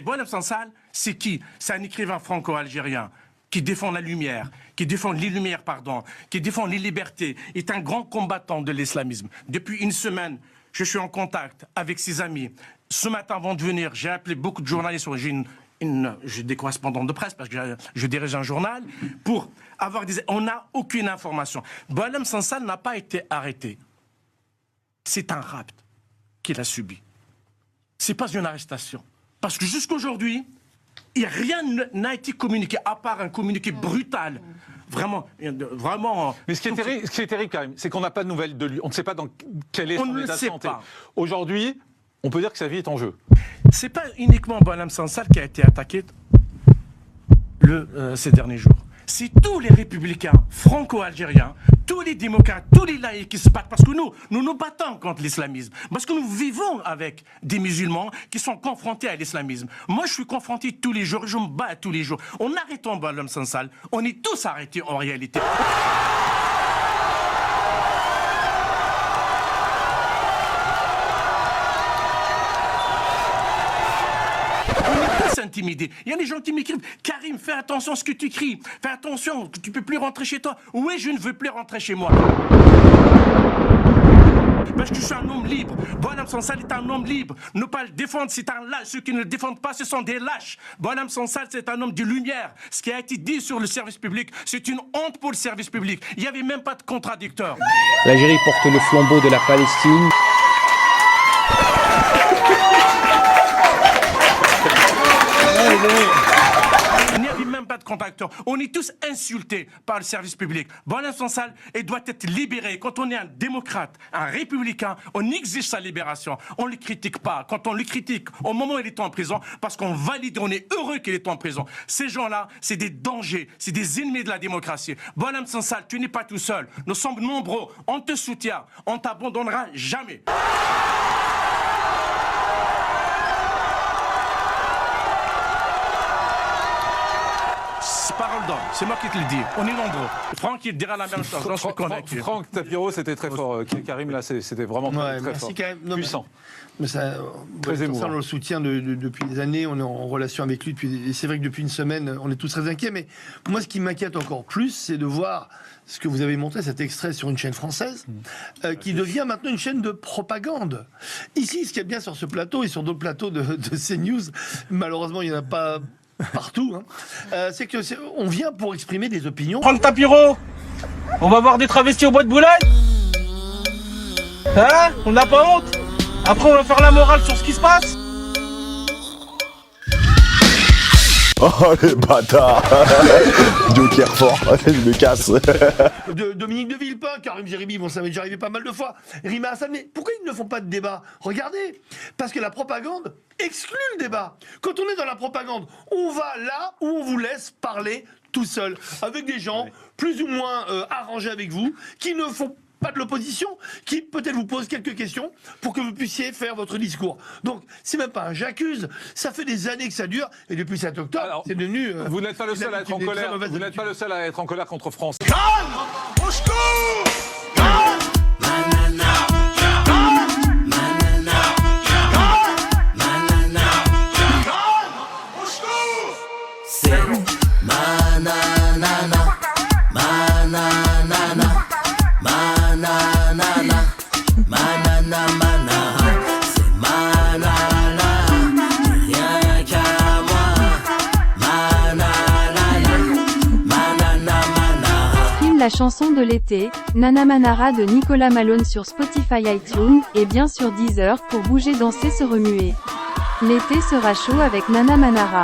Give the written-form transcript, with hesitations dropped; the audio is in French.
Boualem Sansal, c'est qui? C'est un écrivain franco-algérien qui défend la lumière, qui défend les lumières, pardon, qui défend les libertés, est un grand combattant de l'islamisme. Depuis une semaine, je suis en contact avec ses amis. Ce matin, avant de venir, j'ai appelé beaucoup de journalistes, j'ai des correspondants de presse parce que je dirige un journal, pour avoir des... On n'a aucune information. Boualem Sansal n'a pas été arrêté. C'est un rapt qu'il a subi. C'est pas une arrestation. Parce que jusqu'aujourd'hui, rien n'a été communiqué, à part un communiqué brutal. Vraiment. Mais ce qui est terrible quand même, c'est qu'on n'a pas de nouvelles de lui. On ne sait pas dans quel est son état de santé. Aujourd'hui, on peut dire que sa vie est en jeu. C'est pas uniquement Boualem Sansal qui a été attaqué ces derniers jours. C'est tous les républicains franco-algériens, tous les démocrates, tous les laïcs qui se battent. Parce que nous nous battons contre l'islamisme. Parce que nous vivons avec des musulmans qui sont confrontés à l'islamisme. Moi, je suis confronté tous les jours, je me bats tous les jours. En arrêtant Boualem Sansal, on est tous arrêtés en réalité. Intimidé. Il y a des gens qui m'écrivent « Karim, fais attention à ce que tu écris. Fais attention, tu ne peux plus rentrer chez toi. » Oui, je ne veux plus rentrer chez moi. Parce que je suis un homme libre. Boualem Sansal est un homme libre. Ne pas le défendre, c'est un lâche. Ceux qui ne le défendent pas, ce sont des lâches. Boualem Sansal, c'est un homme de lumière. Ce qui a été dit sur le service public, c'est une honte pour le service public. Il n'y avait même pas de contradicteur. L'Algérie porte le flambeau de la Palestine. Il n'y avait même pas de contracteur. On est tous insultés par le service public. Boualem Sansal, il doit être libéré. Quand on est un démocrate, un républicain, on exige sa libération. On ne le critique pas. Quand on le critique, au moment où il est en prison, parce qu'on valide, on est heureux qu'il est en prison. Ces gens-là, c'est des dangers, c'est des ennemis de la démocratie. Boualem Sansal, tu n'es pas tout seul. Nous sommes nombreux. On te soutient. On t'abandonnera jamais. Parole d'homme, c'est moi qui te le dis. On est nombreux. Franck, il dira la même chose. Je suis convaincu. Franck Tapiro, c'était très fort. Karim, là, c'était vraiment très fort. Quand même. Non, puissant. Mais ça, très émouvant. On le soutient depuis des années. On est en relation avec lui. Et c'est vrai que depuis une semaine, on est tous très inquiets. Mais moi, ce qui m'inquiète encore plus, c'est de voir ce que vous avez montré, cet extrait sur une chaîne française, qui devient maintenant une chaîne de propagande. Ici, ce qui est bien sur ce plateau et sur d'autres plateaux de CNews, malheureusement, il n'y en a pas partout, c'est que on vient pour exprimer des opinions. Franck Tapiro, on va voir des travestis au bois de Boulogne. Hein? On n'a pas honte? Après on va faire la morale sur ce qui se passe. Oh les bâtards. Joker fort, je me casse. Dominique de Villepin, Karim Zeribi, bon ça m'est déjà arrivé pas mal de fois. Rima Hassan, mais pourquoi ils ne font pas de débat? Regardez, parce que la propagande exclut le débat. Quand on est dans la propagande, on va là où on vous laisse parler tout seul, avec des gens plus ou moins arrangés avec vous, qui ne font pas de l'opposition, qui peut-être vous pose quelques questions pour que vous puissiez faire votre discours. Donc, c'est même pas un j'accuse, ça fait des années que ça dure, et depuis 7 octobre, c'est devenu... vous n'êtes pas le seul à être en colère, vous n'êtes pas le seul à être en colère contre France. Calme, au secours. La chanson de l'été, Nana Manara de Nicolas Malone sur Spotify, iTunes, et bien sûr Deezer pour bouger, danser, se remuer. L'été sera chaud avec Nana Manara.